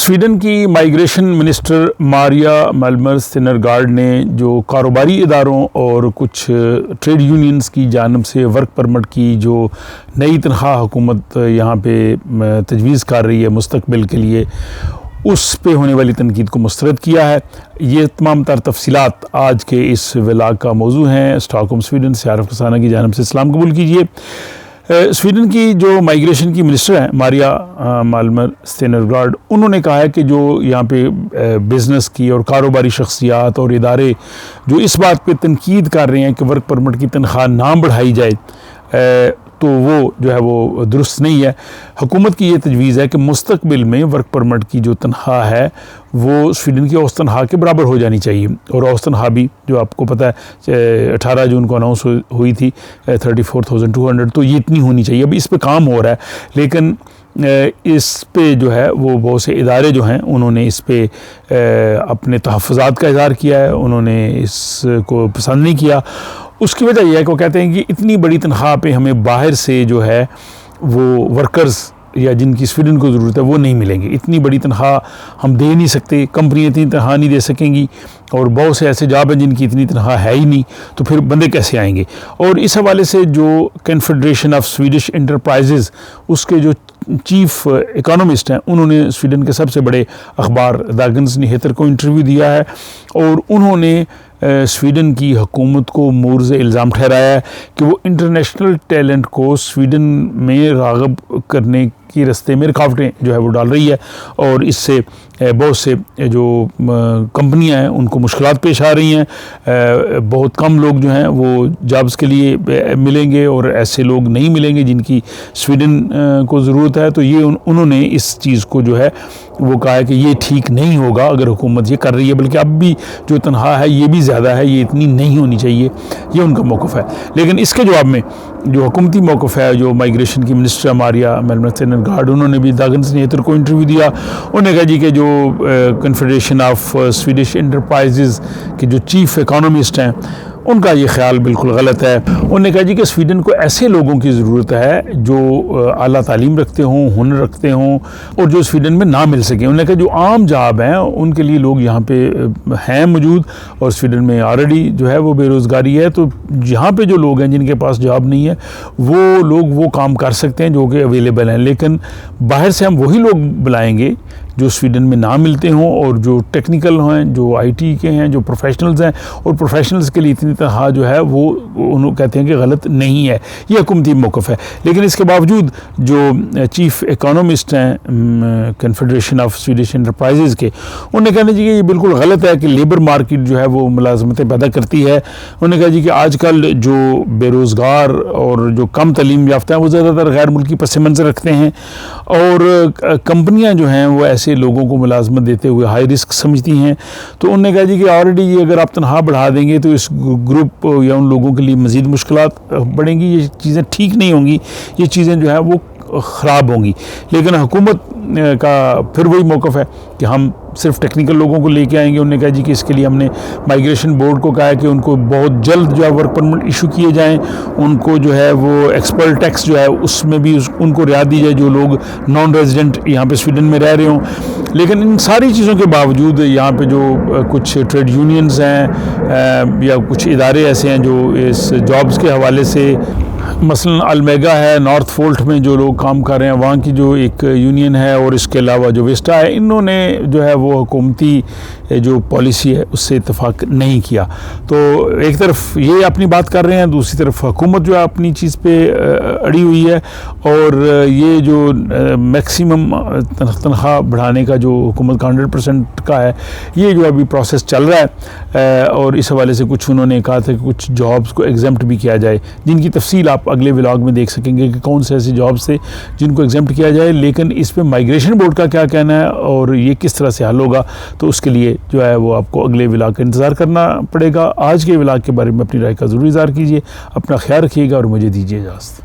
Sweden की migration minister Maria माल्मर्स सिनरगार्ड ने जो कारोबारी इदारों और कुछ ट्रेड यूनियंस की जानिब से वर्क परमिट की जो नई तनख्वाह हुकूमत यहाँ पे तजवीज़ कर रही है मुस्तकबिल के लिए, उस पे होने वाली तनकीद को मुस्तरद किया है। ये तमाम तर तफसीलात आज के इस व्लॉग का मौजू हैं। स्टॉकहोम स्वीडन से आरिफ खसाना की जानिब से सलाम कबूल कीजिए। स्वीडन की जो माइग्रेशन की मिनिस्टर हैं मारिया माल्मर सिनरगार्ड, उन्होंने कहा है कि जो यहाँ पे बिज़नेस की और कारोबारी शख्सियात और इदारे जो इस बात पे तनकीद कर रहे हैं कि वर्क परमिट की तनख्वाह ना बढ़ाई जाए, तो वो जो है वो दुरुस्त नहीं है। हुकूमत की ये तजवीज़ है कि मुस्तकबिल में वर्क परमिट की जो तनख्वाह है वो स्वीडन की औसत तनख्वाह के बराबर हो जानी चाहिए। और औसत तनख्वाह भी जो आपको पता है 18 जून को अनाउंस हुई थी 34,200, तो ये इतनी होनी चाहिए। अब इस पे काम हो रहा है, लेकिन इस पे जो है वो बहुत से इदारे जो हैं उन्होंने इस पे अपने तहफ़्फ़ुज़ात का इज़हार किया है, उन्होंने इसको पसंद नहीं किया। उसकी वजह यह है कि वो कहते हैं कि इतनी बड़ी तनख्वाह पे हमें बाहर से जो है वो वर्कर्स या जिनकी स्वीडन को ज़रूरत है वो नहीं मिलेंगे। इतनी बड़ी तनख्वाह हम दे नहीं सकते, कंपनियाँ इतनी तनख्वाह नहीं दे सकेंगी, और बहुत से ऐसे जॉब हैं जिनकी इतनी तनख्वाह है ही नहीं, तो फिर बंदे कैसे आएंगे। और इस हवाले से जो कन्फेडरेशन ऑफ स्वीडिश एंटरप्राइजेज़, उसके जो चीफ इकोनॉमिस्ट हैं, उन्होंने स्वीडन के सबसे बड़े अखबार दागन्स निहेतर को इंटरव्यू दिया है और उन्होंने स्वीडन की हुकूमत को मोर्ज़ इल्ज़ाम ठहराया है कि वो इंटरनेशनल टैलेंट को स्वीडन में राग़िब करने की रास्ते में रुकावटें जो है वो डाल रही है, और इससे बहुत से जो कंपनियां हैं उनको मुश्किलात पेश आ रही हैं। बहुत कम लोग जो हैं वो जॉब्स के लिए मिलेंगे और ऐसे लोग नहीं मिलेंगे जिनकी स्वीडन को ज़रूरत है। तो ये उन्होंने इस चीज़ को जो है वो कहा है कि ये ठीक नहीं होगा अगर हुकूमत ये कर रही है, बल्कि अब भी जो तनख्वाह है ये भी ज़्यादा है, ये इतनी नहीं होनी चाहिए, ये उनका मौक़िफ़ है। लेकिन इसके जवाब में जो हुकूमती मौक़िफ़ है, जो माइग्रेशन की मिनिस्टर मारिया माल्मर सिनरगार्ड, उन्होंने भी दागन्स निहेतर को इंटरव्यू दिया। उन्होंने कहा जी कि जो कन्फेडरेशन ऑफ स्वीडिश एंटरप्राइजेज़ के जो चीफ इकोनॉमिस्ट हैं उनका ये ख्याल बिल्कुल गलत है। उन्होंने कहा जी कि स्वीडन को ऐसे लोगों की ज़रूरत है जो आला तालीम रखते हों, हुनर रखते हों और जो स्वीडन में ना मिल सकें। उन्होंने कहा जो आम जॉब हैं उनके लिए लोग यहाँ पे हैं मौजूद, और स्वीडन में ऑलरेडी जो है वो बेरोज़गारी है, तो यहाँ पे जो लोग हैं जिनके पास जॉब नहीं है वो लोग वो काम कर सकते हैं जो कि अवेलेबल हैं। लेकिन बाहर से हम वही लोग बुलाएंगे जो स्वीडन में ना मिलते हों और जो टेक्निकल हैं, जो आईटी के हैं, जो प्रोफेशनल्स हैं, और प्रोफेशनल्स के लिए इतनी तनख्वाह जो है वो उन्होंने कहते हैं कि गलत नहीं है। ये हुकूमती मौक़िफ़ है। लेकिन इसके बावजूद जो चीफ इकोनॉमिस्ट हैं कन्फेडरेशन ऑफ स्वीडिश एंटरप्राइजेज़ के, उन्होंने कहना जी कि ये बिल्कुल गलत है कि लेबर मार्केट जो है वो मुलाज़मतें पैदा करती है। उन्होंने कहा जी कि आजकल जो बेरोज़गार और जो कम तलीम याफ्ता हैं वो ज़्यादातर गैर मुल्की पस मंज़र रखते हैं, और कंपनियाँ जो हैं वो ऐसे लोगों को मुलाजमत देते हुए हाई रिस्क समझती हैं। तो उन्होंने कहा जी कि ऑलरेडी ये अगर आप तनख्वाह बढ़ा देंगे तो इस ग्रुप या उन लोगों के लिए मज़ीद मुश्किलात बढ़ेंगी, ये चीज़ें ठीक नहीं होंगी, ये चीज़ें जो है वो ख़राब होंगी। लेकिन हुकूमत का फिर वही मौक़िफ़ है कि हम सिर्फ टेक्निकल लोगों को लेके आएंगे। उन्होंने कहा जी कि इसके लिए हमने माइग्रेशन बोर्ड को कहा है कि उनको बहुत जल्द जो है वर्क परमिट इशू किए जाएं, उनको जो है वो एक्सपर्ट टैक्स जो है उसमें भी उनको रियायत दी जाए जो लोग नॉन रेजिडेंट यहाँ पे स्वीडन में रह रहे हों। लेकिन इन सारी चीज़ों के बावजूद यहाँ पे जो कुछ ट्रेड यूनियंस हैं या कुछ इदारे ऐसे हैं जो इस जॉब्स के हवाले से, मसलन अलमेगा है नॉर्थ फोल्ट में जो लोग काम कर रहे हैं, वहाँ की जो एक यूनियन है, और इसके अलावा जो वेस्टा है, इन्होंने जो है वो हुकूमती जो पॉलिसी है उससे इत्तेफाक नहीं किया। तो एक तरफ ये अपनी बात कर रहे हैं, दूसरी तरफ हुकूमत जो है अपनी चीज़ पे अड़ी हुई है, और ये जो मैक्सिमम तनख्वाह बढ़ाने का जो हुकूमत का 100% का है, ये जो अभी प्रोसेस चल रहा है। और इस हवाले से कुछ उन्होंने कहा था कि कुछ जॉब्स को एग्जेम्प्ट भी किया जाए, जिनकी तफसील आप अगले व्लॉग में देख सकेंगे कि कौन से ऐसे जॉब्स थे जिनको एग्जेम्प्ट किया जाए। लेकिन इस पे माइग्रेशन बोर्ड का क्या कहना है और ये किस तरह से हल होगा, तो उसके लिए जो है वो आपको अगले व्लॉग का इंतज़ार करना पड़ेगा। आज के व्लॉग के बारे में अपनी राय का ज़रूर इज़हार कीजिए। अपना ख्याल रखिएगा और मुझे दीजिए इजाज़त।